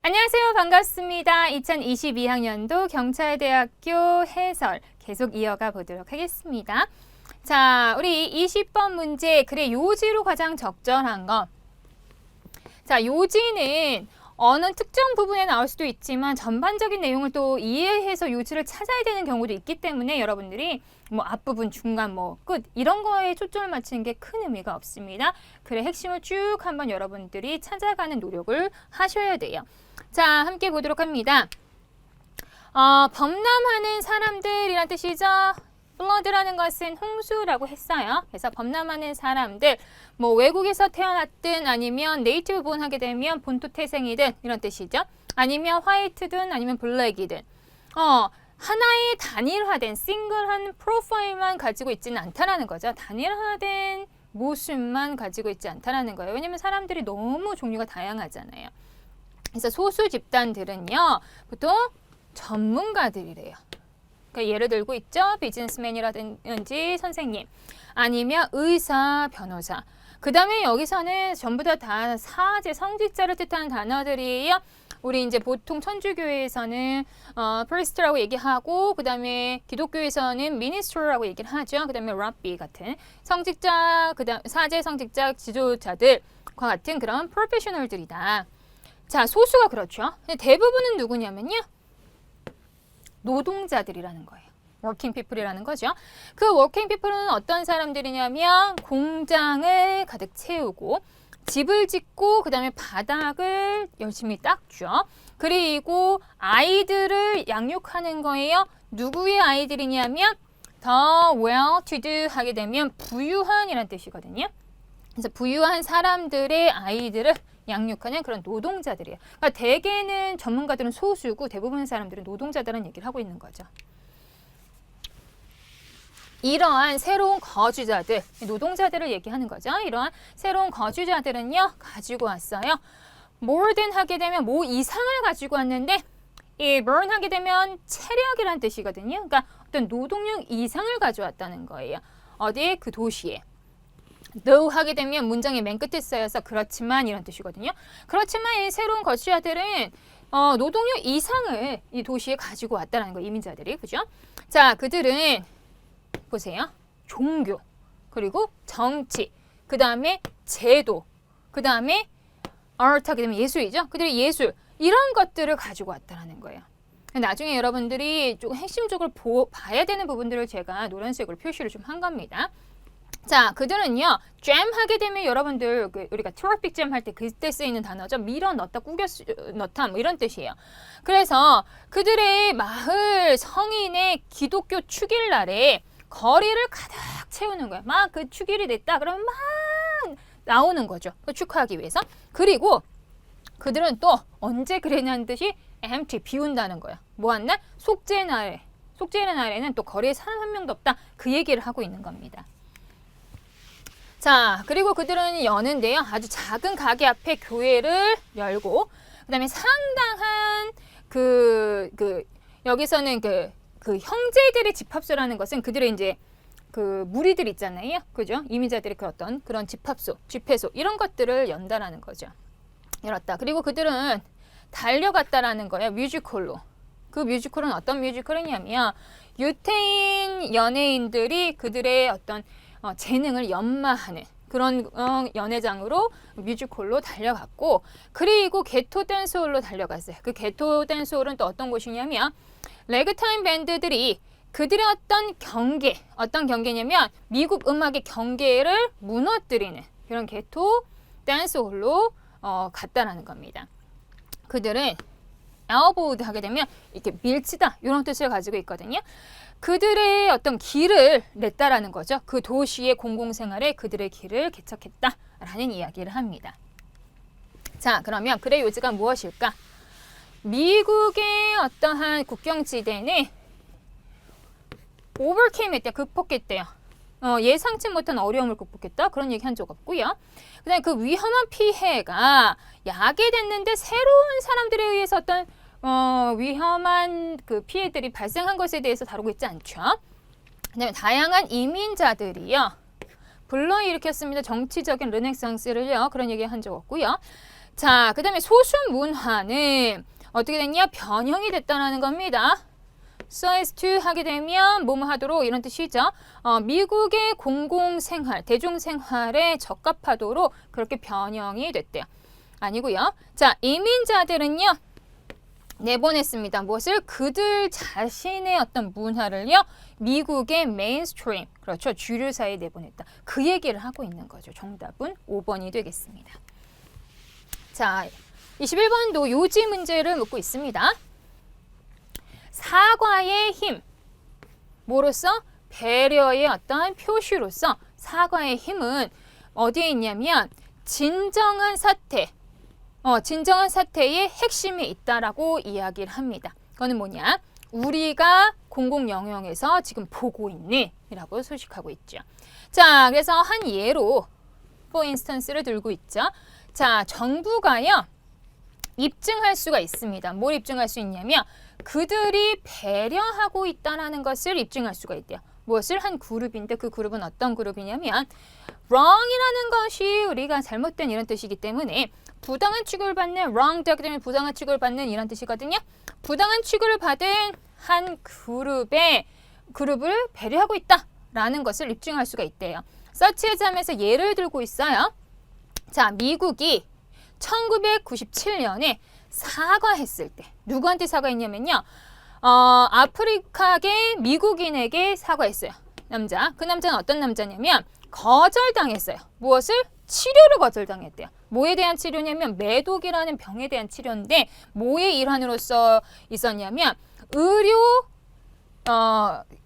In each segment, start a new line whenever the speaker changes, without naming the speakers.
안녕하세요. 반갑습니다. 2022학년도 경찰대학교 해설 계속 이어가 보도록 하겠습니다. 자, 우리 20번 문제. 그래, 요지로 가장 적절한 거. 자, 요지는 어느 특정 부분에 나올 수도 있지만 전반적인 내용을 또 이해해서 요지를 찾아야 되는 경우도 있기 때문에 여러분들이 뭐 앞부분, 중간, 뭐 끝 이런 거에 초점을 맞추는 게 큰 의미가 없습니다. 그래, 핵심을 쭉 한번 여러분들이 찾아가는 노력을 하셔야 돼요. 자, 함께 보도록 합니다. 범람하는 사람들이란 뜻이죠. flood라는 것은 홍수라고 했어요. 그래서 범람하는 사람들, 뭐 외국에서 태어났든 아니면 네이티브 본 하게 되면 본토 태생이든 이런 뜻이죠. 아니면 화이트든 아니면 블랙이든 하나의 단일화된 싱글한 프로파일만 가지고 있지는 않다라는 거죠. 단일화된 모습만 가지고 있지 않다라는 거예요. 왜냐면 사람들이 너무 종류가 다양하잖아요. 그래서 소수 집단들은요, 보통 전문가들이래요. 그러니까 예를 들고 있죠. 비즈니스맨이라든지 선생님, 아니면 의사, 변호사. 그 다음에 여기서는 전부 다 사제, 성직자를 뜻하는 단어들이에요. 우리 이제 보통 천주교회에서는 프리스트라고 얘기하고, 그 다음에 기독교에서는 미니스터라고 얘기를 하죠. 그 다음에 랍비 같은 성직자, 그 다음 사제, 성직자, 지도자들과 같은 그런 프로페셔널들이다. 자, 소수가 그렇죠. 근데 대부분은 누구냐면요. 노동자들이라는 거예요. 워킹 피플이라는 거죠. 그 워킹 피플은 어떤 사람들이냐면 공장을 가득 채우고 집을 짓고 그 다음에 바닥을 열심히 닦죠. 그리고 아이들을 양육하는 거예요. 누구의 아이들이냐면 더 well-to-do 하게 되면 부유한이라는 뜻이거든요. 그래서 부유한 사람들의 아이들을 양육하는 그런 노동자들이에요. 그러니까 대개는 전문가들은 소수고 대부분의 사람들은 노동자들은 얘기를 하고 있는 거죠. 이러한 새로운 거주자들, 노동자들을 얘기하는 거죠. 이러한 새로운 거주자들은요, 가지고 왔어요. more than 하게 되면 뭐 이상을 가지고 왔는데 이 burn 하게 되면 체력이란 뜻이거든요. 그러니까 어떤 노동력 이상을 가져왔다는 거예요. 어디에? 그 도시에. though 하게 되면 문장의 맨 끝에 쓰여서 그렇지만 이런 뜻이거든요. 그렇지만 이 새로운 거주자들은 노동력 이상을 이 도시에 가지고 왔다는 거예요. 이민자들이. 그죠? 자, 그들은 보세요. 종교, 그리고 정치, 그 다음에 제도, 그 다음에 art 하게 되면 예술이죠. 그들이 예술, 이런 것들을 가지고 왔다는 거예요. 나중에 여러분들이 조금 핵심적으로 봐야 되는 부분들을 제가 노란색으로 표시를 좀 한 겁니다. 자, 그들은요, 잼 하게 되면 여러분들 우리가 트로픽 잼 할 때 그때 쓰이는 단어죠. 밀어 넣다, 구겨 넣다 뭐 이런 뜻이에요. 그래서 그들의 마을 성인의 기독교 축일날에 거리를 가득 채우는 거예요. 막 그 축일이 됐다 그러면 막 나오는 거죠. 축하하기 위해서. 그리고 그들은 또 언제 그랬냐는 듯이 empty, 비운다는 거예요. 뭐한 날? 속죄의 날에. 속죄의 날에는 또 거리에 사람 한 명도 없다. 그 얘기를 하고 있는 겁니다. 자, 그리고 그들은 여는데요. 아주 작은 가게 앞에 교회를 열고, 그 다음에 상당한 여기서는 그 형제들의 집합소라는 것은 그들의 이제 그 무리들 있잖아요. 그죠? 이민자들의 그 어떤 그런 집합소, 집회소, 이런 것들을 연다라는 거죠. 열었다. 그리고 그들은 달려갔다라는 거예요. 뮤지컬로. 그 뮤지컬은 어떤 뮤지컬이냐면 유태인 연예인들이 그들의 어떤 재능을 연마하는 그런 연회장으로 뮤지컬로 달려갔고, 그리고 게토 댄스홀로 달려갔어요. 그 게토 댄스홀은 또 어떤 곳이냐면 레그타임 밴드들이 그들의 어떤 경계냐면 미국 음악의 경계를 무너뜨리는 그런 게토 댄스홀로 갔다라는 겁니다. 그들은 엘보우드 하게 되면 이렇게 밀치다 이런 뜻을 가지고 있거든요. 그들의 어떤 길을 냈다라는 거죠. 그 도시의 공공생활에 그들의 길을 개척했다라는 이야기를 합니다. 자, 그러면 그의 요지가 무엇일까? 미국의 어떠한 국경지대는 overcame 했대요. 극복했대요. 예상치 못한 어려움을 극복했다. 그런 얘기 한 적 없고요. 그 다음에 그 위험한 피해가 야기됐는데 새로운 사람들에 의해서 어떤 위험한 그 피해들이 발생한 것에 대해서 다루고 있지 않죠. 그다음에 다양한 이민자들이요. 불러일으켰습니다. 정치적인 르네상스를요. 그런 얘기 한 적 없고요. 자, 그 다음에 소수 문화는 어떻게 됐냐? 변형이 됐다는 겁니다. so as to 하게 되면 뭐뭐 하도록 이런 뜻이죠. 미국의 공공생활, 대중생활에 적합하도록 그렇게 변형이 됐대요. 아니고요. 자, 이민자들은요. 내보냈습니다. 무엇을? 그들 자신의 어떤 문화를요. 미국의 메인스트림, 그렇죠. 주류사에 내보냈다. 그 얘기를 하고 있는 거죠. 정답은 5번이 되겠습니다. 자, 21번도 요지 문제를 묻고 있습니다. 사과의 힘, 뭐로서? 배려의 어떤 표시로서 사과의 힘은 어디에 있냐면 진정한 사태, 진정한 사태의 핵심에 있다라고 이야기를 합니다. 그거는 뭐냐? 우리가 공공 영역에서 지금 보고 있는 이라고 소식하고 있죠. 자, 그래서 한 예로 for instance를 들고 있죠. 자, 정부가요. 입증할 수가 있습니다. 뭘 입증할 수 있냐면 그들이 배려하고 있다는 것을 입증할 수가 있대요. 무엇을? 한 그룹인데 그 그룹은 어떤 그룹이냐면 wrong이라는 것이 우리가 잘못된 이런 뜻이기 때문에 부당한 취급을 받는 wrong 되기 때문에 부당한 취급을 받는 이런 뜻이거든요. 부당한 취급을 받은 한 그룹을 배려하고 있다라는 것을 입증할 수가 있대요. 서치에서 하면서 예를 들고 있어요. 자, 미국이 1997년에 사과했을 때 누구한테 사과했냐면요. 아프리카계 미국인에게 사과했어요. 남자. 그 남자는 어떤 남자냐면 거절당했어요. 무엇을? 치료를 거절당했대요. 뭐에 대한 치료냐면 매독이라는 병에 대한 치료인데 뭐의 일환으로서 있었냐면 의료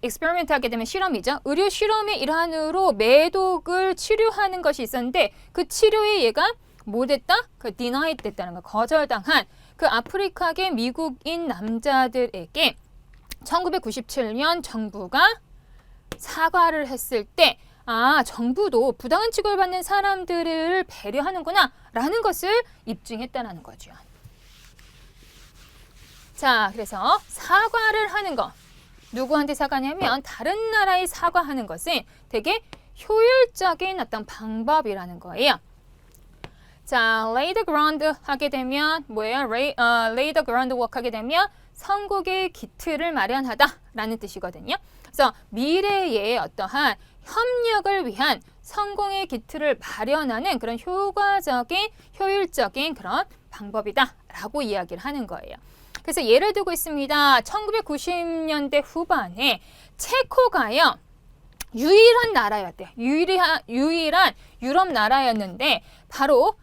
익스페리먼트 하게 되면 실험이죠. 의료 실험의 일환으로 매독을 치료하는 것이 있었는데 그 치료에 얘가 뭐 됐다? 그 denied 됐다는 거. 거절당한 그 아프리카계 미국인 남자들에게 1997년 정부가 사과를 했을 때 정부도 부당한 취급을 받는 사람들을 배려하는구나 라는 것을 입증했다는 거죠. 자, 그래서 사과를 하는 거. 누구한테 사과냐면 다른 나라에 사과하는 것은 되게 효율적인 어떤 방법이라는 거예요. 자, lay the ground 하게 되면 뭐예요? lay the groundwork 하게 되면 선곡의 기틀을 마련하다라는 뜻이거든요. 그래서 미래의 어떠한 협력을 위한 성공의 기틀을 마련하는 그런 효과적인, 효율적인 그런 방법이다라고 이야기를 하는 거예요. 그래서 예를 들고 있습니다. 1990년대 후반에 체코가요. 유일한 나라였대요. 유일한 유럽 나라였는데 바로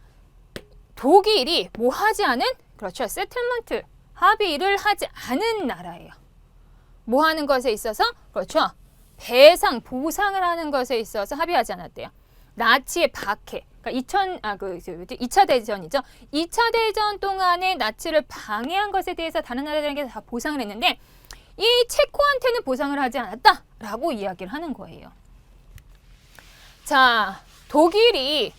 독일이 뭐 하지 않은? 그렇죠. 세틀먼트, 합의를 하지 않은 나라예요. 뭐 하는 것에 있어서? 그렇죠. 배상, 보상을 하는 것에 있어서 합의하지 않았대요. 나치의 박해. 그러니까 2차 대전이죠. 2차 대전 동안에 나치를 방해한 것에 대해서 다른 나라들에게 다 보상을 했는데 이 체코한테는 보상을 하지 않았다라고 이야기를 하는 거예요. 자, 독일이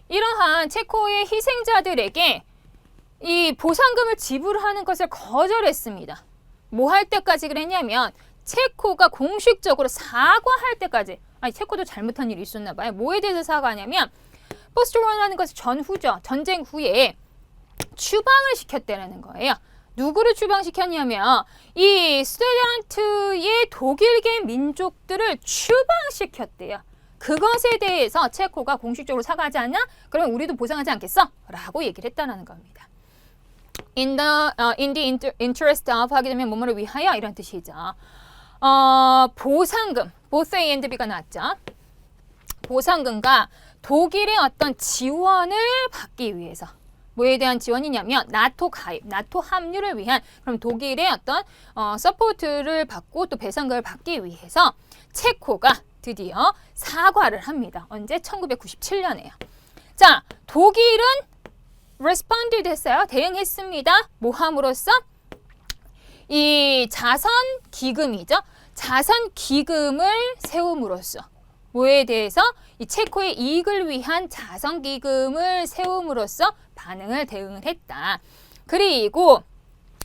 이러한 체코의 희생자들에게 이 보상금을 지불하는 것을 거절했습니다. 뭐 할 때까지 그랬냐면 체코가 공식적으로 사과할 때까지. 체코도 잘못한 일이 있었나 봐요. 뭐에 대해서 사과하냐면 포스트워라는 것은 전후죠. 전쟁 후에 추방을 시켰다는 거예요. 누구를 추방시켰냐면 이 스투덴트의 독일계 민족들을 추방시켰대요. 그것에 대해서 체코가 공식적으로 사과하지 않냐? 그럼 우리도 보상하지 않겠어? 라고 얘기를 했다는 겁니다. in the interest of 하게 되면 뭐뭐를 위하여 이런 뜻이죠. 보상금, both A and B가 나왔죠. 보상금과 독일의 어떤 지원을 받기 위해서 뭐에 대한 지원이냐면 나토 가입, 나토 합류를 위한 그럼 독일의 어떤 서포트를 받고 또 배상금을 받기 위해서 체코가 드디어 사과를 합니다. 언제? 1997년에요. 자, 독일은 responded 했어요. 대응했습니다. 뭐 함으로써? 이 자선기금이죠. 자선기금을 세움으로써 뭐에 대해서? 이 체코의 이익을 위한 자선기금을 세움으로써 대응을 했다. 그리고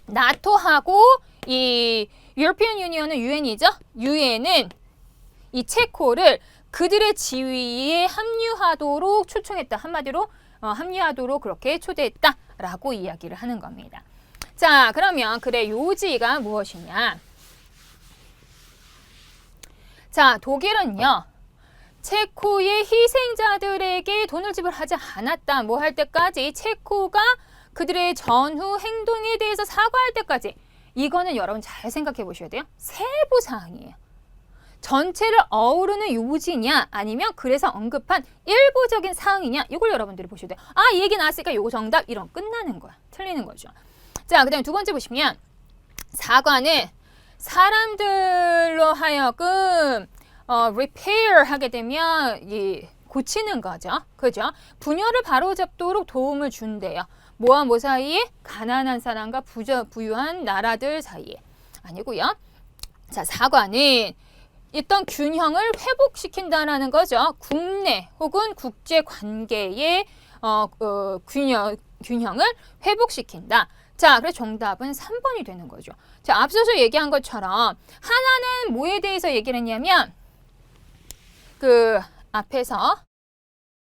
나토하고 이 유로피언 유니언은 유엔이죠. 유엔은 이 체코를 그들의 지위에 합류하도록 초청했다. 한마디로 합류하도록 그렇게 초대했다라고 이야기를 하는 겁니다. 자, 그러면 그래 요지가 무엇이냐? 자, 독일은요. 체코의 희생자들에게 돈을 지불하지 않았다. 뭐 할 때까지 체코가 그들의 전후 행동에 대해서 사과할 때까지 이거는 여러분 잘 생각해 보셔야 돼요. 세부 사항이에요. 전체를 어우르는 요지냐 아니면 그래서 언급한 일부적인 사항이냐 이걸 여러분들이 보셔야 돼요. 아, 이 얘기 나왔으니까 요거 정답 이런 끝나는 거야. 틀리는 거죠. 자, 그 다음에 두 번째 보시면 사과는 사람들로 하여금 repair 하게 되면 고치는 거죠. 그죠? 분열을 바로잡도록 도움을 준대요. 뭐와 뭐 사이에? 가난한 사람과 부유한 나라들 사이에. 아니고요. 자, 사과는 어떤 균형을 회복시킨다라는 거죠. 국내 혹은 국제 관계의 균형을 회복시킨다. 자, 그래서 정답은 3번이 되는 거죠. 자, 앞서서 얘기한 것처럼 하나는 뭐에 대해서 얘기를 했냐면 그 앞에서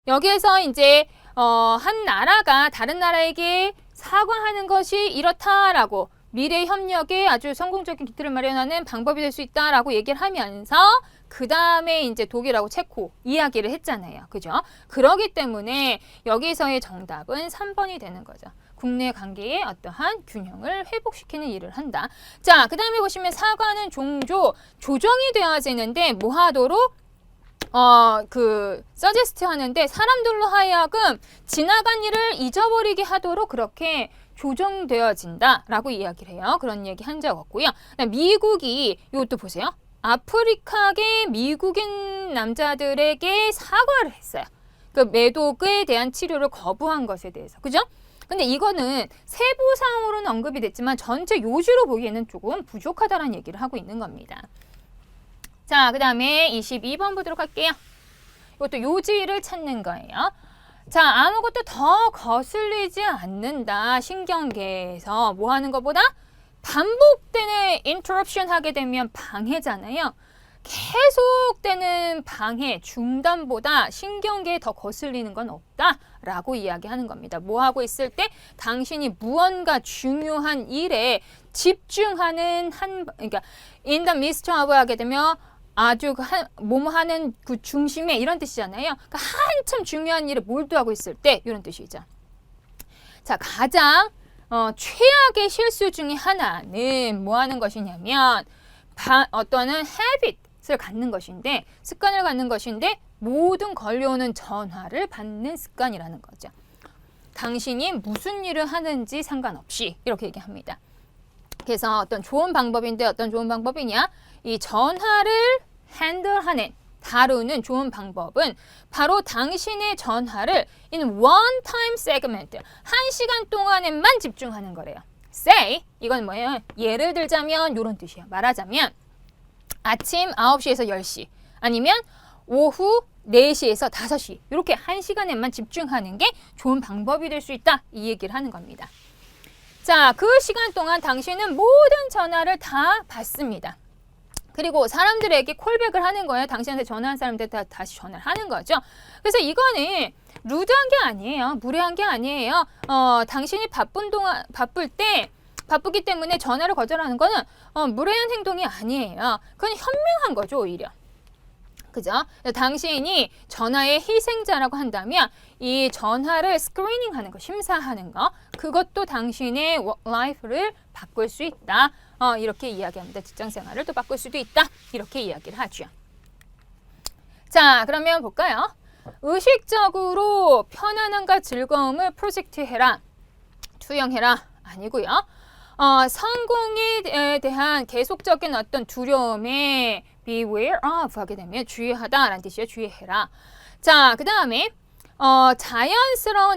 여기에서 이제 한 나라가 다른 나라에게 사과하는 것이 이렇다라고 미래 협력에 아주 성공적인 기틀을 마련하는 방법이 될 수 있다라고 얘기를 하면서 그 다음에 이제 독일하고 체코 이야기를 했잖아요. 그죠? 그러기 때문에 여기서의 정답은 3번이 되는 거죠. 국내 관계의 어떠한 균형을 회복시키는 일을 한다. 자, 그 다음에 보시면 사과는 종조, 조정이 되어지는데 뭐 하도록? 서제스트 하는데 사람들로 하여금 지나간 일을 잊어버리게 하도록 그렇게 조정되어진다라고 이야기를 해요. 그런 얘기 한 적 없고요. 미국이 이것도 보세요. 아프리카계 미국인 남자들에게 사과를 했어요. 그 매독에 대한 치료를 거부한 것에 대해서. 그죠? 근데 이거는 세부사항으로는 언급이 됐지만 전체 요지로 보기에는 조금 부족하다는 얘기를 하고 있는 겁니다. 자, 그 다음에 22번 보도록 할게요. 이것도 요지를 찾는 거예요. 자, 아무것도 더 거슬리지 않는다. 신경계에서 뭐 하는 것보다 반복되는 interruption 하게 되면 방해잖아요. 계속되는 방해, 중단보다 신경계에 더 거슬리는 건 없다라고 이야기하는 겁니다. 뭐 하고 있을 때 당신이 무언가 중요한 일에 집중하는 그러니까 in the midst of 하게 되면 아주 뭐뭐 하는 그 중심에 이런 뜻이잖아요. 그러니까 한참 중요한 일에 몰두하고 있을 때 이런 뜻이죠. 자, 가장 최악의 실수 중에 하나는 뭐 하는 것이냐면 어떤 habit을 갖는 것인데 습관을 갖는 것인데 모든 걸려오는 전화를 받는 습관이라는 거죠. 당신이 무슨 일을 하는지 상관없이 이렇게 얘기합니다. 그래서 어떤 좋은 방법인데 어떤 좋은 방법이냐? 이 전화를 핸들하는 다루는 좋은 방법은 바로 당신의 전화를 in one time segment 1시간 동안에만 집중하는 거래요. Say 이건 뭐예요? 예를 들자면 이런 뜻이에요. 말하자면 아침 9시에서 10시 아니면 오후 4시에서 5시 이렇게 1시간에만 집중하는 게 좋은 방법이 될 수 있다. 이 얘기를 하는 겁니다. 자, 그 시간 동안 당신은 모든 전화를 다 받습니다. 그리고 사람들에게 콜백을 하는 거예요. 당신한테 전화한 사람들한테 다시 전화를 하는 거죠. 그래서 이거는 루드한 게 아니에요. 무례한 게 아니에요. 당신이 바쁠 때 바쁘기 때문에 전화를 거절하는 거는 무례한 행동이 아니에요. 그건 현명한 거죠, 오히려. 그죠? 당신이 전화의 희생자라고 한다면 이 전화를 스크리닝하는 거, 심사하는 거 그것도 당신의 라이프를 바꿀 수 있다. 이렇게 이야기합니다. 직장생활을 또 바꿀 수도 있다. 이렇게 이야기를 하죠. 자, 그러면 볼까요? 의식적으로 편안함과 즐거움을 프로젝트해라. 투영해라. 아니고요. 성공에 대한 계속적인 어떤 두려움에 beware of 하게 되면 주의하다라는 뜻이에요. 주의해라. 자, 그 다음에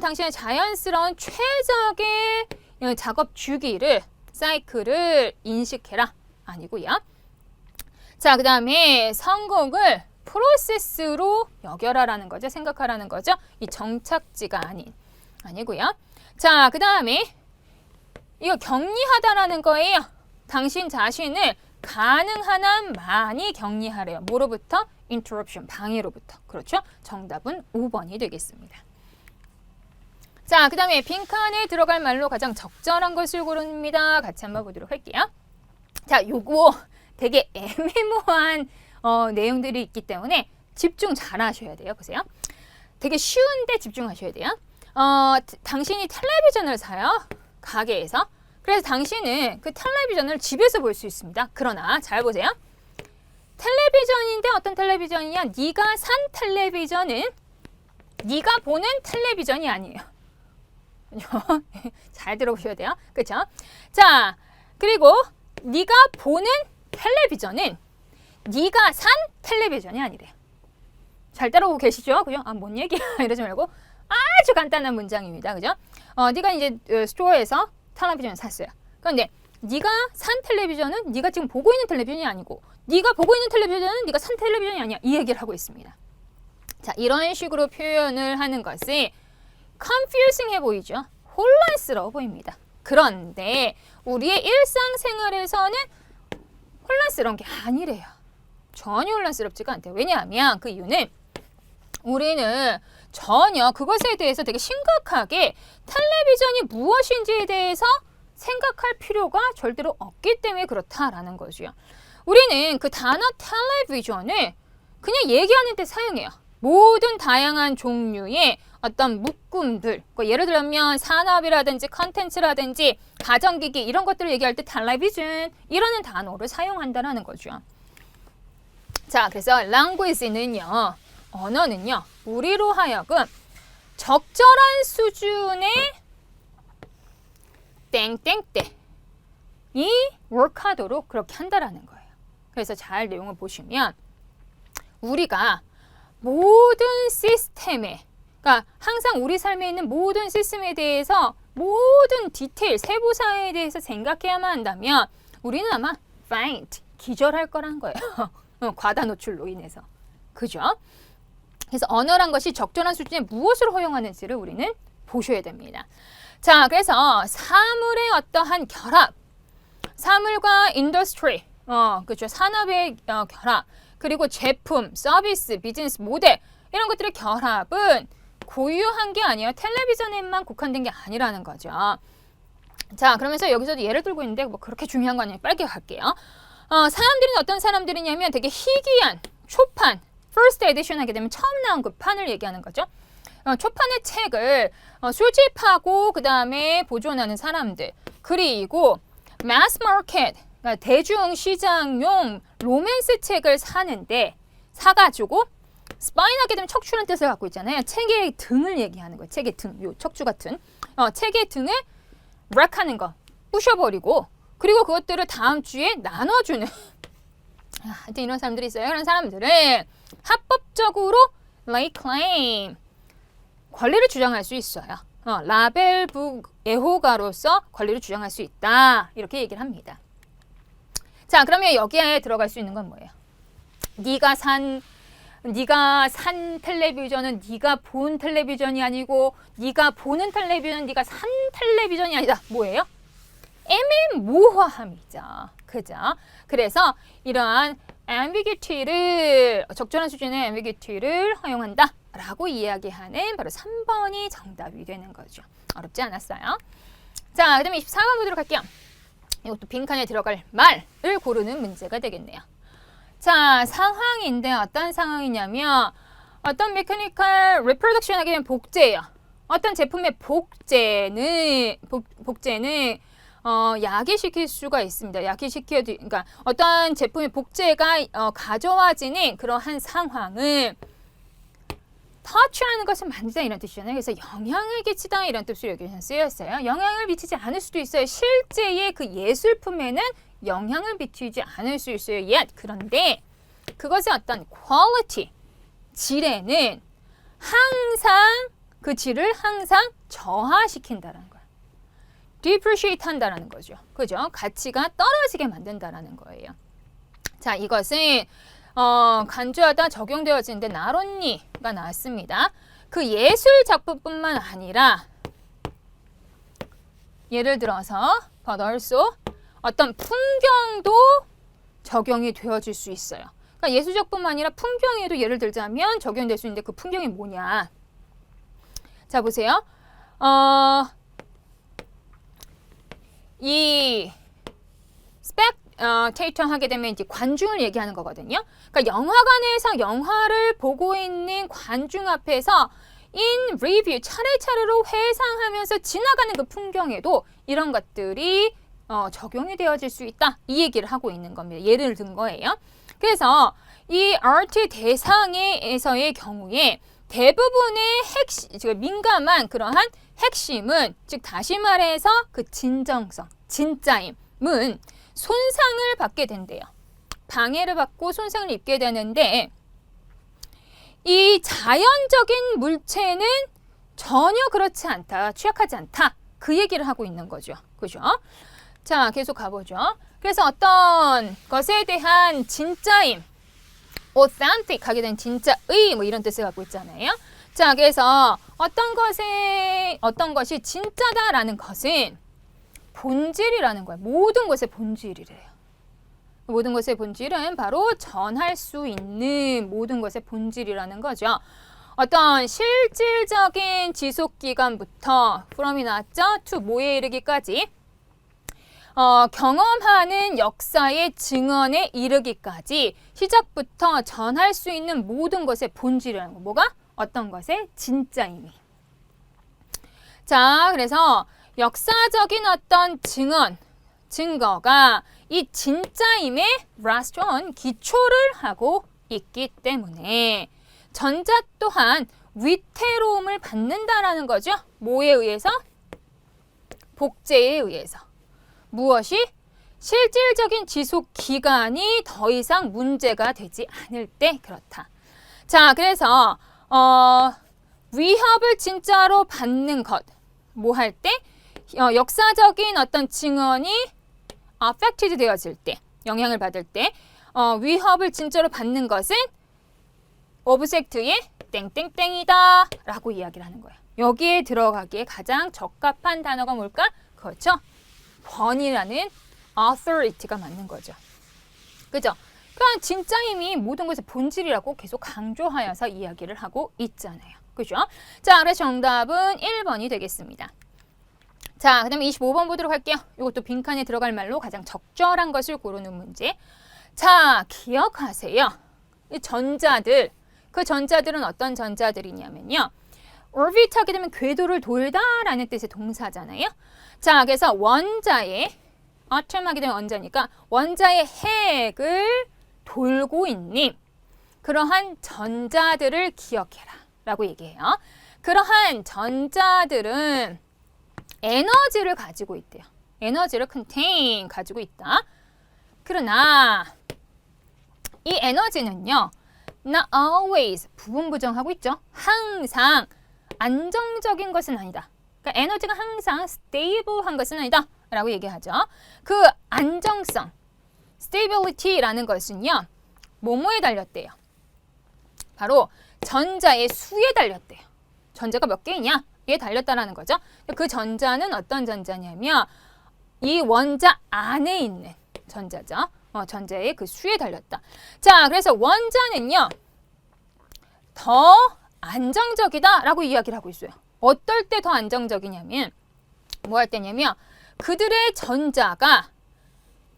당신의 자연스러운 최적의 작업 주기를 사이클을 인식해라. 아니고요. 자, 그 다음에 성공을 프로세스로 여겨라라는 거죠. 생각하라는 거죠. 이 정착지가 아니고요. 자, 그 다음에 이거 격리하다라는 거예요. 당신 자신을 가능한 한 많이 격리하래요. 뭐로부터? interruption, 방해로부터. 그렇죠? 정답은 5번이 되겠습니다. 자, 그 다음에 빈칸에 들어갈 말로 가장 적절한 것을 고릅니다. 같이 한번 보도록 할게요. 자, 요거 되게 애매모호한 내용들이 있기 때문에 집중 잘 하셔야 돼요. 보세요. 되게 쉬운데 집중하셔야 돼요. 당신이 텔레비전을 사요. 가게에서. 그래서 당신은 그 텔레비전을 집에서 볼 수 있습니다. 그러나 잘 보세요. 텔레비전인데 어떤 텔레비전이냐? 네가 산 텔레비전은 네가 보는 텔레비전이 아니에요. 잘 들어보셔야 돼요. 그렇죠? 자, 그리고 네가 보는 텔레비전은 네가 산 텔레비전이 아니래요. 잘 따라오고 계시죠? 그죠? 아, 뭔 얘기야? 이러지 말고 아주 간단한 문장입니다. 그죠? 네가 이제 스토어에서 텔레비전을 샀어요. 그런데 네가 산 텔레비전은 네가 지금 보고 있는 텔레비전이 아니고 네가 보고 있는 텔레비전은 네가 산 텔레비전이 아니야. 이 얘기를 하고 있습니다. 자, 이런 식으로 표현을 하는 것이 confusing해 보이죠? 혼란스러워 보입니다. 그런데 우리의 일상생활에서는 혼란스러운 게 아니래요. 전혀 혼란스럽지가 않대요. 왜냐하면 그 이유는 우리는 전혀 그것에 대해서 되게 심각하게 텔레비전이 무엇인지에 대해서 생각할 필요가 절대로 없기 때문에 그렇다라는 거죠. 우리는 그 단어 텔레비전을 그냥 얘기하는 데 사용해요. 모든 다양한 종류의 어떤 묶음들, 예를 들면 산업이라든지 컨텐츠라든지 가전기기 이런 것들을 얘기할 때 텔레비전 이라는 단어를 사용한다는 거죠. 자, 그래서 language는요, 언어는요, 우리로 하여금 적절한 수준의 땡땡땡이 work하도록 그렇게 한다라는 거예요. 그래서 잘 내용을 보시면 우리가 모든 시스템에, 그러니까 항상 우리 삶에 있는 모든 시스템에 대해서 모든 디테일, 세부사에 대해서 생각해야만 한다면 우리는 아마 faint, 기절할 거란 거예요. 과다 노출로 인해서. 그죠? 그래서 언어란 것이 적절한 수준에 무엇을 허용하는지를 우리는 보셔야 됩니다. 자, 그래서 사물의 어떠한 결합, 사물과 인더스트리, 그렇죠. 산업의 결합, 그리고 제품, 서비스, 비즈니스 모델 이런 것들의 결합은 고유한 게 아니에요. 텔레비전에만 국한된 게 아니라는 거죠. 자, 그러면서 여기서도 예를 들고 있는데 뭐 그렇게 중요한 거 아니에요. 빨리 갈게요. 사람들은 어떤 사람들이냐면 되게 희귀한 초판, first edition 하게 되면 처음 나온 그 판을 얘기하는 거죠. 초판의 책을 수집하고 그 다음에 보존하는 사람들, 그리고 mass market, 그러니까 대중 시장용 로맨스 책을 사가지고 스파인하게 되면 척추는 뜻을 갖고 있잖아요. 책의 등을 얘기하는 거예요. 책의 등, 요 척추 같은 책의 등을 락하는 거, 부셔버리고 그리고 그것들을 다음 주에 나눠주는 하여튼 이런 사람들이 있어요. 그런 사람들은 합법적으로 lay claim, 권리를 주장할 수 있어요. 라벨북 애호가로서 권리를 주장할 수 있다. 이렇게 얘기를 합니다. 자, 그러면 여기에 들어갈 수 있는 건 뭐예요? 네가 산 텔레비전은 네가 본 텔레비전이 아니고 네가 보는 텔레비전은 네가 산 텔레비전이 아니다. 뭐예요? 애매모호함이죠. 그죠? 그래서 이러한 ambiguity를, 적절한 수준의 ambiguity를 허용한다 라고 이야기하는 바로 3번이 정답이 되는 거죠. 어렵지 않았어요. 자, 그 다음에 24번 보도록 할게요. 이것도 빈칸에 들어갈 말을 고르는 문제가 되겠네요. 자, 상황인데 어떤 상황이냐면 어떤 메커니컬 리프로덕션 하게 되면 복제예요. 어떤 제품의 복제는 야기시킬 수가 있습니다. 그러니까 어떤 제품의 복제가 가져와지는 그러한 상황을 touch라는 것은 만지다 이런 뜻이잖아요. 그래서 영향을 끼치다 이런 뜻으로 여기서 쓰였어요. 영향을 미치지 않을 수도 있어요. 실제의 그 예술품에는 영향을 미치지 않을 수 있어요. yet. 그런데 그것의 어떤 quality, 질에는 항상 그 질을 항상 저하시킨다는 거예요. depreciate 한다는 거죠. 그죠? 가치가 떨어지게 만든다는 거예요. 자, 이것은 간주하다 적용되어지는데 나론니가 나왔습니다. 그 예술 작품뿐만 아니라 예를 들어서 but also 어떤 풍경도 적용이 되어질 수 있어요. 그러니까 예술작뿐만 아니라 풍경에도 예를 들자면 적용될 수 있는데 그 풍경이 뭐냐. 자, 보세요. 이 스펙테이터 하게 되면 이제 관중을 얘기하는 거거든요. 그러니까 영화관에서 영화를 보고 있는 관중 앞에서 in review 차례차례로 회상하면서 지나가는 그 풍경에도 이런 것들이 적용이 되어질 수 있다. 이 얘기를 하고 있는 겁니다. 예를 든 거예요. 그래서 이 RT 대상에서의 경우에 대부분의 민감한 그러한 핵심은 즉 다시 말해서 그 진정성, 진짜임은 손상을 받게 된대요. 방해를 받고 손상을 입게 되는데 이 자연적인 물체는 전혀 그렇지 않다. 취약하지 않다. 그 얘기를 하고 있는 거죠. 그죠? 자, 계속 가보죠. 그래서 어떤 것에 대한 진짜임, authentic 하게 된 진짜의 뭐 이런 뜻을 갖고 있잖아요. 자, 그래서 어떤 것이 진짜다라는 것은 본질이라는 거예요. 모든 것의 본질이래요. 모든 것의 본질은 바로 전할 수 있는 모든 것의 본질이라는 거죠. 어떤 실질적인 지속기간부터 from이 나왔죠? to 뭐에 이르기까지 경험하는 역사의 증언에 이르기까지 시작부터 전할 수 있는 모든 것의 본질이라는 거. 뭐가? 어떤 것의 진짜임이. 자, 그래서 역사적인 어떤 증거가 이 진짜임에 rest on 기초를 하고 있기 때문에 전자 또한 위태로움을 받는다라는 거죠. 뭐에 의해서? 복제에 의해서. 무엇이? 실질적인 지속 기간이 더 이상 문제가 되지 않을 때 그렇다. 자, 그래서 위협을 진짜로 받는 것. 뭐 할 때? 역사적인 어떤 증언이 affected 되어질 때, 영향을 받을 때 위협을 진짜로 받는 것은 오브젝트의 땡땡땡이다 라고 이야기를 하는 거예요. 여기에 들어가기에 가장 적합한 단어가 뭘까? 그렇죠. 권위라는 authority가 맞는 거죠. 그죠? 그러니까 진짜임이 모든 것의 본질이라고 계속 강조하여서 이야기를 하고 있잖아요. 그죠? 자, 그래서 정답은 1번이 되겠습니다. 자, 그 다음에 25번 보도록 할게요. 이것도 빈칸에 들어갈 말로 가장 적절한 것을 고르는 문제. 자, 기억하세요. 이 전자들, 그 전자들은 어떤 전자들이냐면요. orbit 하게 되면 궤도를 돌다라는 뜻의 동사잖아요. 자, 그래서 원자의 atom 하게 되면 원자니까 원자의 핵을 돌고 있는 그러한 전자들을 기억해라 라고 얘기해요. 그러한 전자들은 에너지를 가지고 있대요. 에너지를 contain 가지고 있다. 그러나 이 에너지는요. not always 부분 부정하고 있죠. 항상 안정적인 것은 아니다. 그러니까 에너지가 항상 stable한 것은 아니다 라고 얘기하죠. 그 안정성 stability라는 것은요. 뭐뭐에 달렸대요. 바로 전자의 수에 달렸대요. 전자가 몇 개이냐? 에 달렸다라는 거죠. 그 전자는 어떤 전자냐면 이 원자 안에 있는 전자죠. 전자의 그 수에 달렸다. 자, 그래서 원자는요. 더 안정적이다라고 이야기를 하고 있어요. 어떨 때 더 안정적이냐면 뭐 할 때냐면 그들의 전자가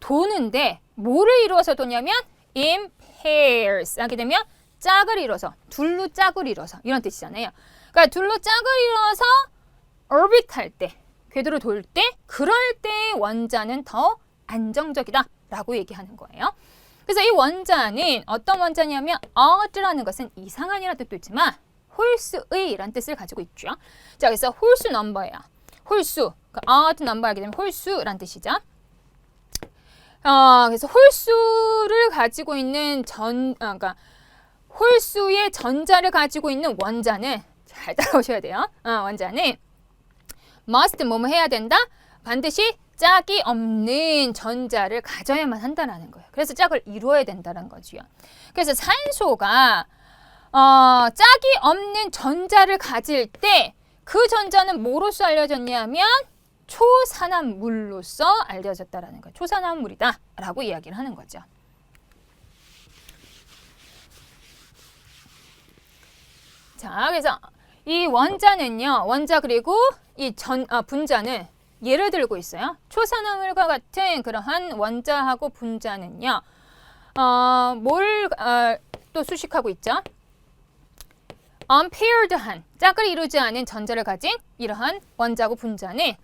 도는데 뭐를 이루어서 도냐면 in pairs 하게 되면 짝을 이뤄서 둘로 짝을 이뤄서 이런 뜻이잖아요. 그러니까 둘로 짝을 이뤄서 orbit 할 때, 궤도를 돌 때, 그럴 때 원자는 더 안정적이다 라고 얘기하는 거예요. 그래서 이 원자는 어떤 원자냐면 odd라는 것은 이상한이라는 뜻도 있지만 홀수의라는 뜻을 가지고 있죠. 자, 그래서 홀수 넘버예요. 홀수, 그 odd number 하게 되면 홀수라는 뜻이죠. 그래서 홀수를 가지고 있는 그러니까 홀수의 전자를 가지고 있는 원자는 잘 따라오셔야 돼요. 원자는 must 뭐뭐 해야 된다? 반드시 짝이 없는 전자를 가져야만 한다는 거예요. 그래서 짝을 이루어야 된다는 거죠. 그래서 산소가 짝이 없는 전자를 가질 때 그 전자는 뭐로서 알려졌냐면 초산화물로서 알려졌다라는 거예요. 초산화물이다 라고 이야기를 하는 거죠. 자, 그래서 이 원자는요. 원자 그리고 이 분자는 예를 들고 있어요. 초산화물과 같은 그러한 원자하고 분자는요. 뭘 또 수식하고 있죠? unpaired한 짝을 이루지 않은 전자를 가진 이러한 원자고 분자는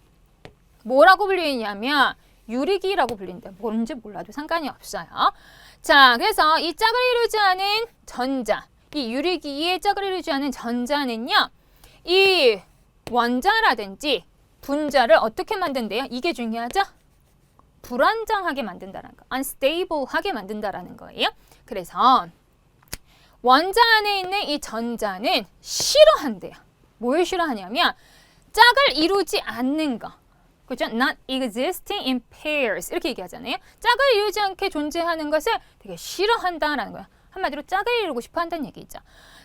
뭐라고 불리냐면 유리기라고 불린다. 뭔지 몰라도 상관이 없어요. 자, 그래서 이 짝을 이루지 않은 전자, 이 유리기의 짝을 이루지 않은 전자는요. 이 원자라든지 분자를 어떻게 만든대요? 이게 중요하죠? 불안정하게 만든다는 거. unstable하게 만든다라는 거예요. 그래서 원자 안에 있는 이 전자는 싫어한대요. 뭘 싫어하냐면 짝을 이루지 않는 거. 그렇죠? Not existing in pairs 이렇게 얘기하잖아요. 짝을 이루지 않게 존재하는 것을 되게 싫어한다라는 거야. 한마디로 짝을 이루고 싶어 한다는 얘기죠.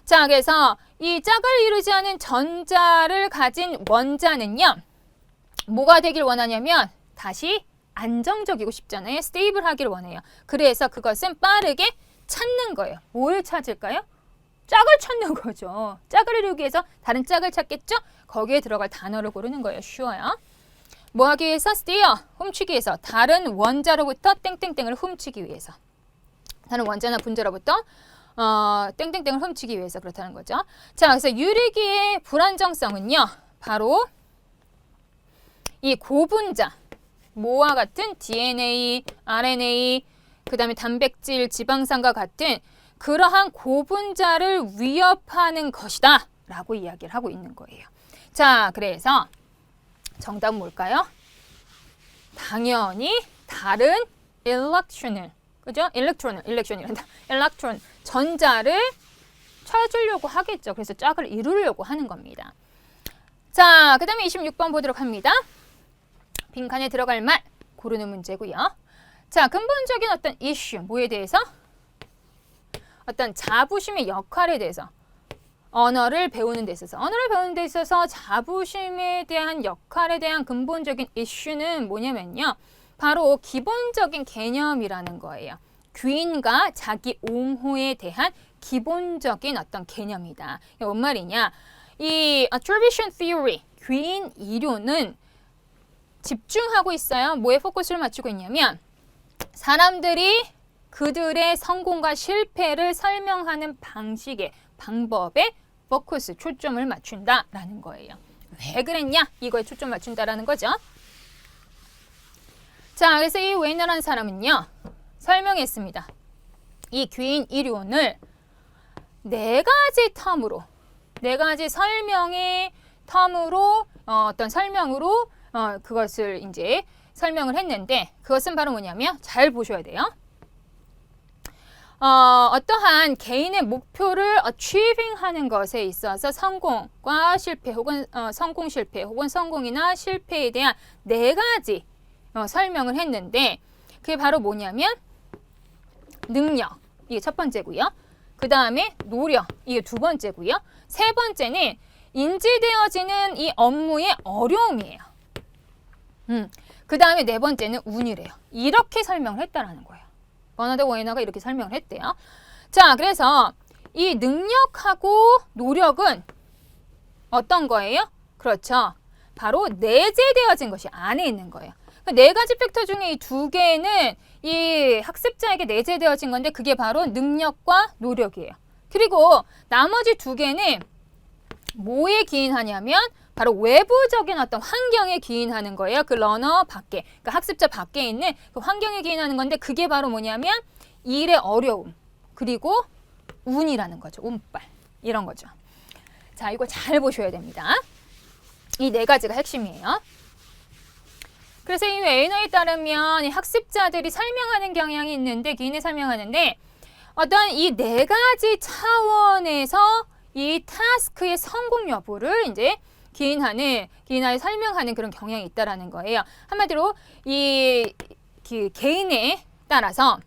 자, 그래서 이 짝을 이루지 않은 전자를 가진 원자는요. 뭐가 되길 원하냐면 다시 안정적이고 싶잖아요. 스테이블하기를 원해요. 그래서 그것은 빠르게 찾는 거예요. 뭘 찾을까요? 짝을 찾는 거죠. 짝을 이루기 위해서 다른 짝을 찾겠죠? 거기에 들어갈 단어를 고르는 거예요. 쉬워요. 뭐 하기 위해서? steal, 훔치기 위해서. 다른 원자로부터 땡땡땡을 훔치기 위해서. 다른 원자나 분자로부터 땡땡땡을 훔치기 위해서 그렇다는 거죠. 자, 그래서 유리기의 불안정성은요. 바로 이 고분자, 뭐와 같은 DNA, RNA, 그 다음에 단백질, 지방산과 같은 그러한 고분자를 위협하는 것이다 라고 이야기를 하고 있는 거예요. 자, 그래서 정답은 뭘까요? 당연히 다른 일렉트론을, 그죠? 일렉트론, 전자를 찾으려고 하겠죠. 그래서 짝을 이루려고 하는 겁니다. 자, 그 다음에 26번 보도록 합니다. 빈칸에 들어갈 말 고르는 문제고요. 자, 근본적인 어떤 이슈, 뭐에 대해서? 어떤 자부심의 역할에 대해서 언어를 배우는 데 있어서 자부심에 대한 역할에 대한 근본적인 이슈는 뭐냐면요. 바로 기본적인 개념이라는 거예요. 귀인과 자기 옹호에 대한 기본적인 어떤 개념이다. 뭔 말이냐? 이 attribution theory, 귀인 이론은 집중하고 있어요. 뭐에 포커스를 맞추고 있냐면 사람들이 그들의 성공과 실패를 설명하는 방식의 방법에 포커스, 초점을 맞춘다라는 거예요. 왜 그랬냐? 이거에 초점 맞춘다라는 거죠. 자, 그래서 이 웨이너라는 사람은요. 설명했습니다. 이 귀인 이론을 네 가지 설명의 텀으로 어떤 설명으로 그것을 이제 설명을 했는데 그것은 바로 뭐냐면 잘 보셔야 돼요. 어떠한 개인의 목표를 achieving 하는 것에 있어서 성공과 실패 혹은 성공 실패 혹은 성공이나 실패에 대한 네 가지 설명을 했는데 그게 바로 뭐냐면 능력, 이게 첫 번째고요. 그 다음에 노력, 이게 두 번째고요. 세 번째는 인지되어지는 이 업무의 어려움이에요. 그 다음에 네 번째는 운이래요. 이렇게 설명을 했다라는 거예요. 버나드 웨이너가 이렇게 설명을 했대요. 자, 그래서 이 능력하고 노력은 어떤 거예요? 그렇죠. 바로 내재되어진 것이 안에 있는 거예요. 네 가지 팩터 중에 이 두 개는 이 학습자에게 내재되어진 건데 그게 바로 능력과 노력이에요. 그리고 나머지 두 개는 뭐에 기인하냐면 바로 외부적인 어떤 환경에 기인하는 거예요. 그 러너 밖에, 그러니까 학습자 밖에 있는 그 환경에 기인하는 건데 그게 바로 뭐냐면 일의 어려움, 그리고 운이라는 거죠. 운빨, 이런 거죠. 자, 이거 잘 보셔야 됩니다. 이 네 가지가 핵심이에요. 그래서 이 웨이너에 따르면 이 학습자들이 설명하는 경향이 있는데 기인에 설명하는데 어떤 이 네 가지 차원에서 이 타스크의 성공 여부를 이제 기인하에 설명하는 그런 경향이 있다라는 거예요. 한마디로 이 개인에 따라서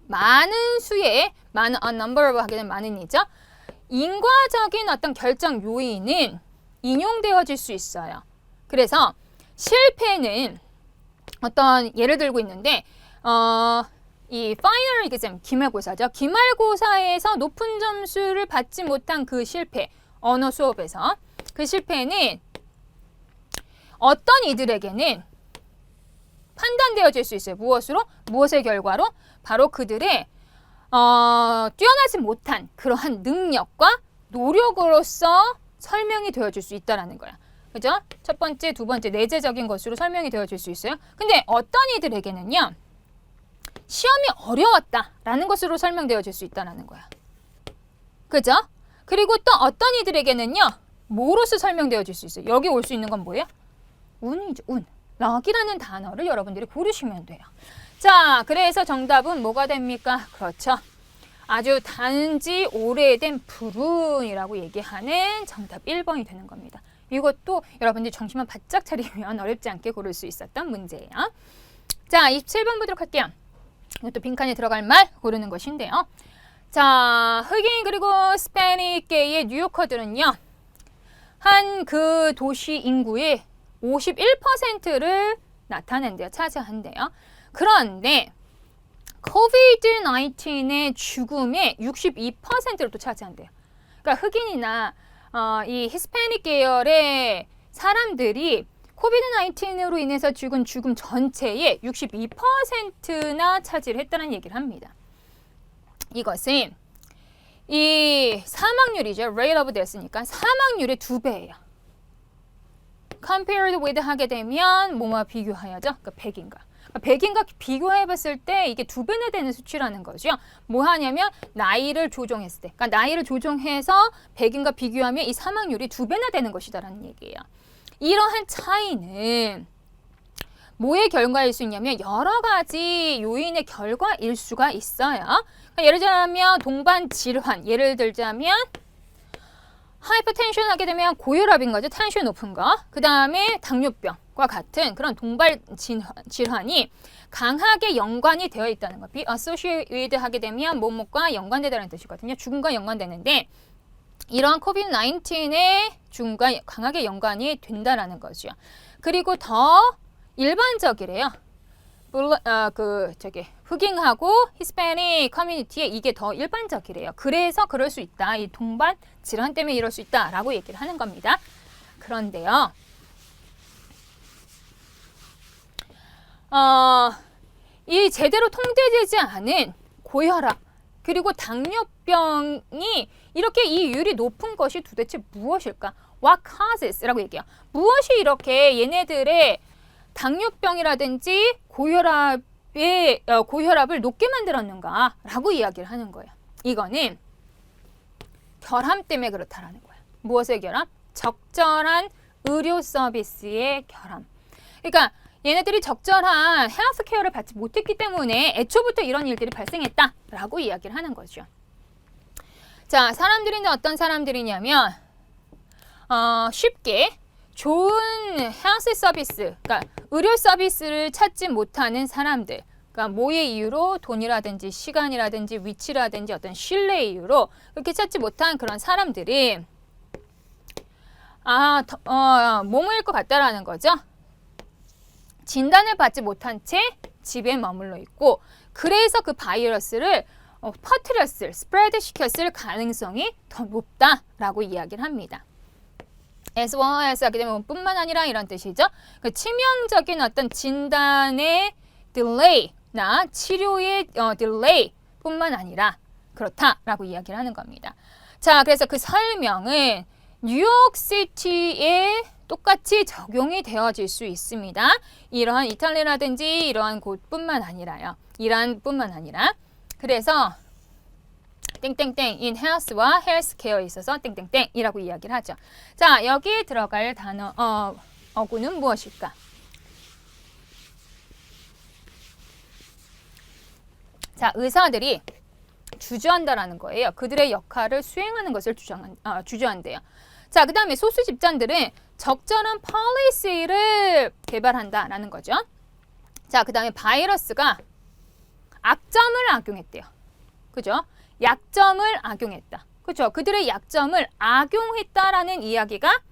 많은 수의 많은 a number로 하게 되면 많은이죠. 인과적인 어떤 결정 요인은 인용되어질 수 있어요. 그래서 실패는 어떤 예를 들고 있는데 이 final exam, 기말고사죠. 기말고사에서 높은 점수를 받지 못한 그 실패, 언어 수업에서. 그 실패는 어떤 이들에게는 판단되어질 수 있어요. 무엇으로? 무엇의 결과로? 바로 그들의 뛰어나지 못한 그러한 능력과 노력으로서 설명이 되어질 수 있다는 거야. 그죠? 첫 번째, 두 번째, 내재적인 것으로 설명이 되어질 수 있어요. 근데 어떤 이들에게는요. 시험이 어려웠다라는 것으로 설명되어질 수 있다는 거야. 그죠? 그리고 또 어떤 이들에게는요. 뭐로서 설명되어질 수 있어요? 여기 올 수 있는 건 뭐예요? 운이죠. 운. 럭이라는 단어를 여러분들이 고르시면 돼요. 자, 그래서 정답은 뭐가 됩니까? 그렇죠. 아주 단지 오래된 불운이라고 얘기하는 정답 1번이 되는 겁니다. 이것도 여러분들이 정신만 바짝 차리면 어렵지 않게 고를 수 있었던 문제예요. 자, 27번 보도록 할게요. 이것도 빈칸에 들어갈 말 고르는 것인데요. 자, 흑인 그리고 스페닉계의 뉴요커들은요. 한 그 도시 인구의 51%를 나타낸대요. 차지한대요. 그런데 코비드-19의 죽음의 62%를 또 차지한대요. 그러니까 흑인이나 이 히스패닉 계열의 사람들이 코비드-19으로 인해서 죽은 죽음 전체의 62%나 차지를 했다는 얘기를 합니다. 이것은 이 사망률이죠. rate of death니까 사망률의 2배예요. compared with 하게 되면 뭐와 비교하여죠? 그러니까 100인가. 100인가 비교해봤을 때 이게 2배나 되는 수치라는 거죠. 뭐 하냐면 나이를 조정했을 때. 그러니까 나이를 조정해서 100인과 비교하면 이 사망률이 2배나 되는 것이다라는 얘기예요. 이러한 차이는 뭐의 결과일 수 있냐면 여러 가지 요인의 결과일 수가 있어요. 그러니까 예를 들자면 동반 질환, 예를 들자면 하이퍼텐션 하게 되면 고혈압인 거죠. 텐션 높은 거. 그 다음에 당뇨병과 같은 그런 동반 질환이 강하게 연관이 되어 있다는 거. be associated 하게 되면 뭐뭐과 연관되다는 뜻이거든요. 죽음과 연관되는데 이러한 코비드-19의 죽음과 강하게 연관이 된다라는 거죠. 그리고 더 일반적이래요. 흑인하고 히스패닉 커뮤니티에 이게 더 일반적이래요. 그래서 그럴 수 있다. 이 동반 질환 때문에 이럴 수 있다라고 얘기를 하는 겁니다. 그런데요. 이 제대로 통제되지 않은 고혈압 그리고 당뇨병이 이렇게 이율이 높은 것이 도대체 무엇일까? What causes라고 얘기해요. 무엇이 이렇게 얘네들의 당뇨병이라든지 고혈압을 높게 만들었는가라고 이야기를 하는 거예요. 이거는 결함 때문에 그렇다라는 거예요. 무엇의 결함? 적절한 의료 서비스의 결함. 그러니까 얘네들이 적절한 헬스케어를 받지 못했기 때문에 애초부터 이런 일들이 발생했다라고 이야기를 하는 거죠. 자, 사람들인데 어떤 사람들이냐면 쉽게 좋은 헬스 서비스, 그러니까 의료 서비스를 찾지 못하는 사람들, 그러니까 뭐의 이유로 돈이라든지 시간이라든지 위치라든지 어떤 신뢰의 이유로 그렇게 찾지 못한 그런 사람들이 뭐뭐일 것 같다라는 거죠. 진단을 받지 못한 채 집에 머물러 있고 그래서 그 바이러스를 스프레드 시켰을 가능성이 더 높다라고 이야기를 합니다. as well as 하게 되면 뿐만 아니라 이런 뜻이죠. 그 치명적인 어떤 진단의 딜레이나 치료의 딜레이 뿐만 아니라 그렇다라고 이야기를 하는 겁니다. 자, 그래서 그 설명은 뉴욕시티에 똑같이 적용이 되어질 수 있습니다. 이러한 이탈리아라든지 이러한 곳뿐만 아니라요. 이란뿐만 아니라. 그래서 땡땡땡 in health와 healthcare에 있어서 땡땡땡이라고 이야기를 하죠. 자, 여기에 들어갈 단어 어구는 무엇일까? 자, 의사들이 주저한다라는 거예요. 그들의 역할을 수행하는 것을 주저한대요. 자, 그 다음에 소수 집단들은 적절한 policy를 개발한다라는 거죠. 자, 그 다음에 바이러스가 악점을 악용했대요. 그죠? 약점을 악용했다. 그렇죠? 그들의 약점을 악용했다라는 이야기가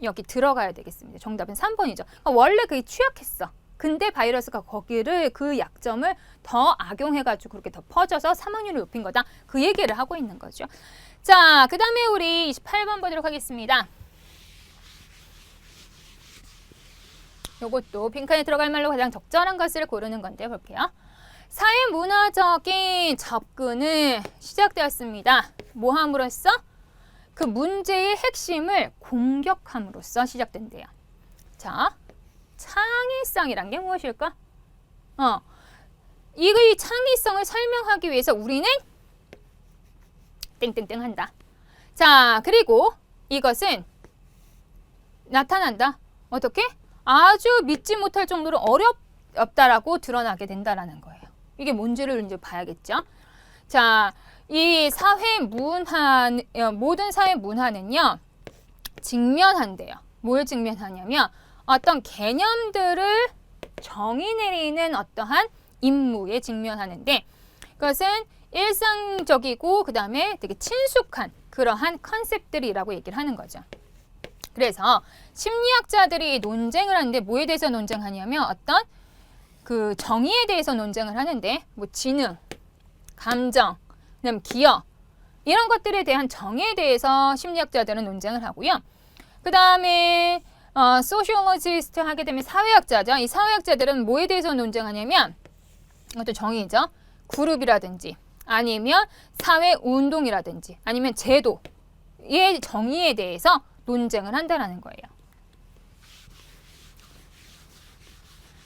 여기 들어가야 되겠습니다. 정답은 3번이죠. 원래 그게 취약했어. 근데 바이러스가 거기를 그 약점을 더 악용해가지고 그렇게 더 퍼져서 사망률을 높인 거다. 그 얘기를 하고 있는 거죠. 자, 그 다음에 우리 28번 보도록 하겠습니다. 요것도 빈칸에 들어갈 말로 가장 적절한 것을 고르는 건데 볼게요. 사회문화적인 접근은 시작되었습니다. 뭐 함으로써? 그 문제의 핵심을 공격함으로써 시작된대요. 자, 창의성이란 게 무엇일까? 이 창의성을 설명하기 위해서 우리는 땡땡땡 한다. 자, 그리고 이것은 나타난다. 어떻게? 아주 믿지 못할 정도로 어렵다라고 드러나게 된다라는 거예요. 이게 뭔지를 이제 봐야겠죠. 자, 이 사회 문화, 모든 사회 문화는요, 직면한대요. 뭘 직면하냐면 어떤 개념들을 정의 내리는 어떠한 임무에 직면하는데 그것은 일상적이고 그 다음에 되게 친숙한 그러한 컨셉들이라고 얘기를 하는 거죠. 그래서 심리학자들이 논쟁을 하는데 뭐에 대해서 논쟁하냐면 어떤 그 정의에 대해서 논쟁을 하는데 뭐 지능, 감정, 그다음 기억 이런 것들에 대한 정의에 대해서 심리학자들은 논쟁을 하고요. 그 다음에 소시올로지스트 하게 되면 사회학자죠. 이 사회학자들은 뭐에 대해서 논쟁하냐면 이것도 정의죠. 그룹이라든지 아니면 사회운동이라든지 아니면 제도의 정의에 대해서 논쟁을 한다는 거예요.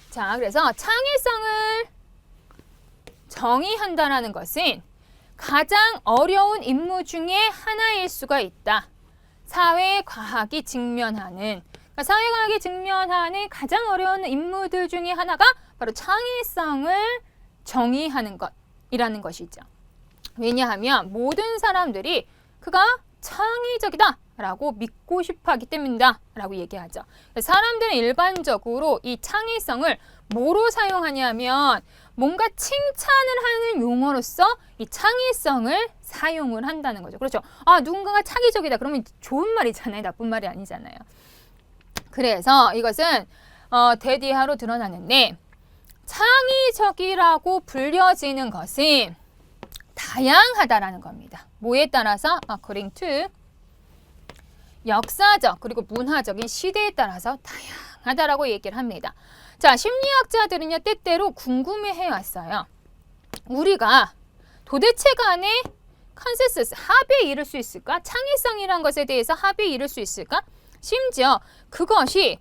자, 그래서 창의성을 정의한다는 것은 가장 어려운 임무 중에 하나일 수가 있다. 사회과학이 직면하는 그러니까 사회과학이 직면하는 가장 어려운 임무들 중에 하나가 바로 창의성을 정의하는 것이라는 것이죠. 왜냐하면 모든 사람들이 그가 창의적이다 라고 믿고 싶어 하기 때문이다 라고 얘기하죠. 사람들은 일반적으로 이 창의성을 뭐로 사용하냐면 뭔가 칭찬을 하는 용어로서 이 창의성을 사용을 한다는 거죠. 그렇죠. 아, 누군가가 창의적이다 그러면 좋은 말이잖아요. 나쁜 말이 아니잖아요. 그래서 이것은 대디하로 드러나는데 창의적이라고 불려지는 것은 다양하다라는 겁니다. 뭐에 따라서? according to 역사적 그리고 문화적인 시대에 따라서 다양하다라고 얘기를 합니다. 자, 심리학자들은요 때때로 궁금해해왔어요. 우리가 도대체 간에 컨센서스 합의에 이를 수 있을까? 창의성이란 것에 대해서 합의에 이를 수 있을까? 심지어 그것이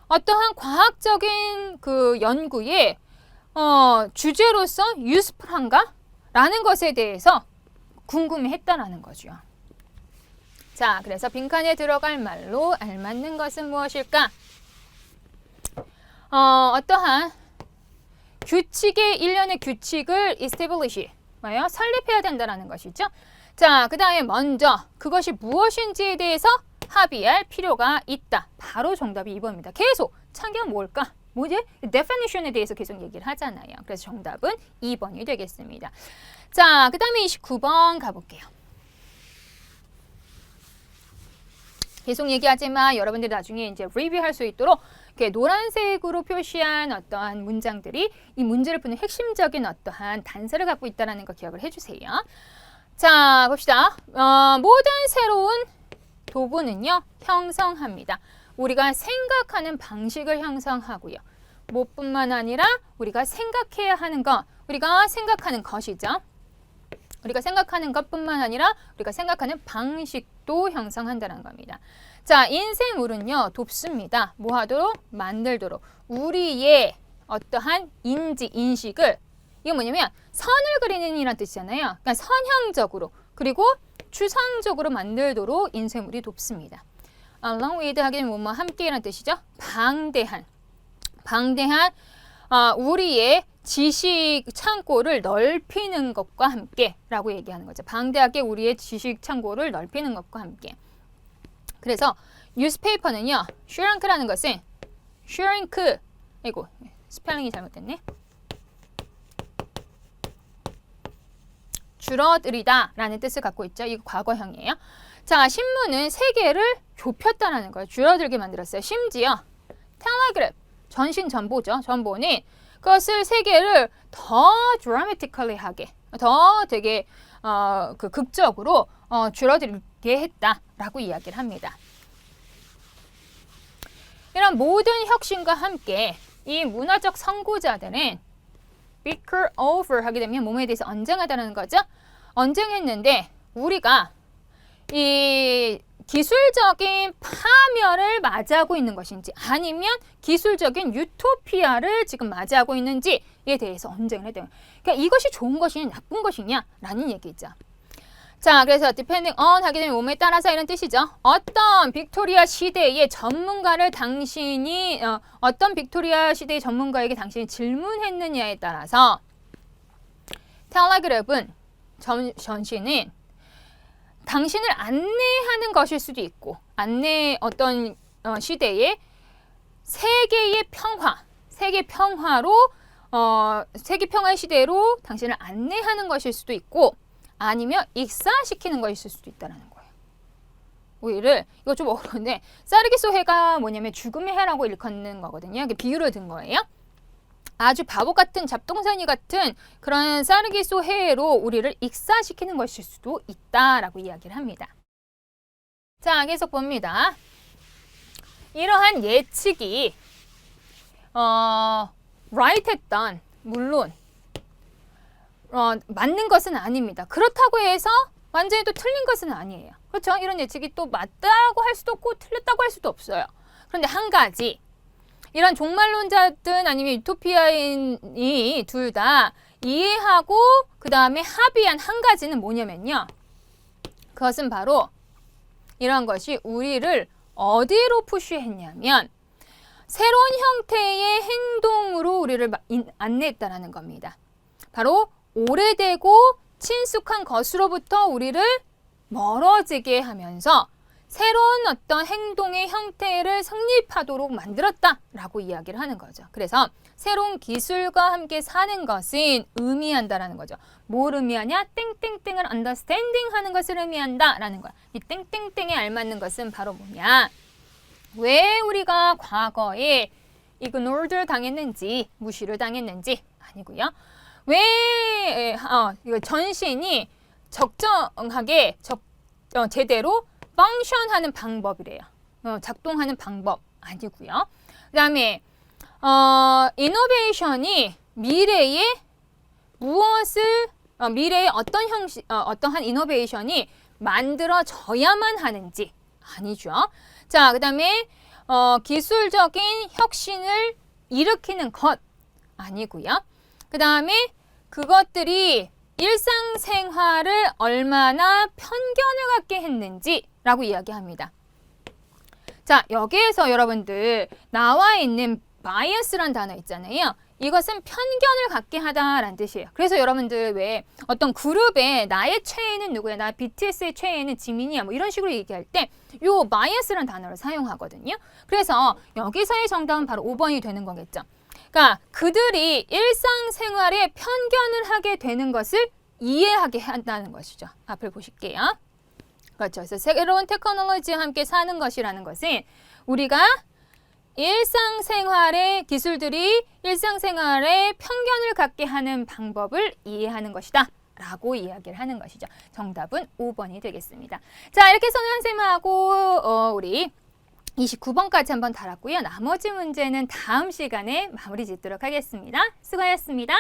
어떠한 과학적인 그 연구의 주제로서 유스풀한가? 라는 것에 대해서 궁금해했다라는 거죠. 자, 그래서 빈칸에 들어갈 말로 알맞는 것은 무엇일까? 어떠한 규칙의 일련의 규칙을 establish, 뭐예요? 설립해야 된다는 것이죠. 자, 그 다음에 먼저 그것이 무엇인지에 대해서 합의할 필요가 있다. 바로 정답이 2번입니다. 계속 창의가 뭘까? 뭐지? definition에 대해서 계속 얘기를 하잖아요. 그래서 정답은 2번이 되겠습니다. 자, 그 다음에 29번 가볼게요. 계속 얘기하지만 여러분들이 나중에 이제 리뷰할 수 있도록 이렇게 노란색으로 표시한 어떠한 문장들이 이 문제를 푸는 핵심적인 어떠한 단서를 갖고 있다는 거 기억을 해주세요. 자, 봅시다. 모든 새로운 도구는요, 형성합니다. 우리가 생각하는 방식을 형성하고요. 뭐뿐만 아니라 우리가 생각해야 하는 것, 우리가 생각하는 것이죠. 우리가 생각하는 것뿐만 아니라 우리가 생각하는 방식도 형성한다는 겁니다. 자, 인생울은요, 돕습니다. 뭐 하도록? 만들도록. 우리의 어떠한 인식을, 이게 뭐냐면 선을 그리는 이란 뜻이잖아요. 그러니까 선형적으로, 그리고 추상적으로 만들도록 인생울이 돕습니다. along with 하게 되면 뭐뭐 함께라는 뜻이죠. 방대한 우리의 지식 창고를 넓히는 것과 함께 라고 얘기하는 거죠. 방대하게 우리의 지식 창고를 넓히는 것과 함께. 그래서 뉴스페이퍼는요. shrink라는 것은 shrink, 아이고 스펠링이 잘못됐네. 줄어들이다 라는 뜻을 갖고 있죠. 이거 과거형이에요. 자, 신문은 세계를 좁혔다는 거예요. 줄어들게 만들었어요. 심지어 텔레그래프, 전신 전보죠. 전보는 그것을 세계를 더 드라마틱컬리 하게, 더 되게 그 극적으로 줄어들게 했다라고 이야기를 합니다. 이런 모든 혁신과 함께 이 문화적 선구자들은 bicker over 하게 되면 몸에 대해서 언쟁하다는 거죠. 언쟁했는데 우리가 이 기술적인 파멸을 맞이하고 있는 것인지 아니면 기술적인 유토피아를 지금 맞이하고 있는지에 대해서 언쟁을 해야 돼요. 그러니까 이것이 좋은 것이냐 나쁜 것이냐라는 얘기죠. 자, 그래서 depending on 하게 되면 몸에 따라서 이런 뜻이죠. 어떤 빅토리아 시대의 전문가를 당신이 어떤 빅토리아 시대의 전문가에게 당신이 질문했느냐에 따라서 텔레그래프는 전시는 당신을 안내하는 것일 수도 있고 어떤 시대의 세계의 평화, 세계 평화로 세계 평화의 시대로 당신을 안내하는 것일 수도 있고 아니면 익사시키는 것일 수도 있다는 거예요. 우리를 이거 좀 어려운데 사르기소 해가 뭐냐면 죽음의 해라고 일컫는 거거든요. 이게 비유를 든 거예요. 아주 바보 같은 잡동사니 같은 그런 사르기소 해로 우리를 익사시키는 것일 수도 있다라고 이야기를 합니다. 자, 계속 봅니다. 이러한 예측이 right했던 물론 맞는 것은 아닙니다. 그렇다고 해서 완전히 또 틀린 것은 아니에요. 그렇죠? 이런 예측이 또 맞다고 할 수도 없고 틀렸다고 할 수도 없어요. 그런데 한 가지 이런 종말론자든 아니면 유토피아인이 둘 다 이해하고 그 다음에 합의한 한 가지는 뭐냐면요. 그것은 바로 이런 것이 우리를 어디로 푸시했냐면 새로운 형태의 행동으로 우리를 안내했다라는 겁니다. 바로 오래되고 친숙한 것으로부터 우리를 멀어지게 하면서 새로운 어떤 행동의 형태를 성립하도록 만들었다라고 이야기를 하는 거죠. 그래서 새로운 기술과 함께 사는 것은 의미한다라는 거죠. 뭘 의미하냐? 땡땡땡을 understanding 하는 것을 의미한다라는 거야. 이 땡땡땡에 알맞는 것은 바로 뭐냐? 왜 우리가 과거에 ignored 당했는지, 무시를 당했는지 아니고요. 왜 이거 전신이 적정하게 제대로 펑션하는 방법이래요. 작동하는 방법 아니고요. 그 다음에 이노베이션이 미래에 무엇을 미래에 어떤 형식 어떠한 이노베이션이 만들어져야만 하는지 아니죠. 자, 그 다음에 기술적인 혁신을 일으키는 것 아니고요. 그 다음에 그것들이 일상생활을 얼마나 편견을 갖게 했는지라고 이야기합니다. 자, 여기에서 여러분들 나와 있는 bias란 단어 있잖아요. 이것은 편견을 갖게 하다라는 뜻이에요. 그래서 여러분들 왜 어떤 그룹에 나의 최애는 누구야? 나 BTS의 최애는 지민이야. 뭐 이런 식으로 얘기할 때 요 bias란 단어를 사용하거든요. 그래서 여기서의 정답은 바로 5번이 되는 거겠죠. 그러니까 그들이 일상생활에 편견을 하게 되는 것을 이해하게 한다는 것이죠. 앞을 보실게요. 그렇죠. 그래서 새로운 테크놀로지와 함께 사는 것이라는 것은 우리가 일상생활의 기술들이 일상생활에 편견을 갖게 하는 방법을 이해하는 것이다 라고 이야기를 하는 것이죠. 정답은 5번이 되겠습니다. 자, 이렇게 해서 선생님하고 우리 29번까지 한번 달았고요. 나머지 문제는 다음 시간에 마무리 짓도록 하겠습니다. 수고하셨습니다.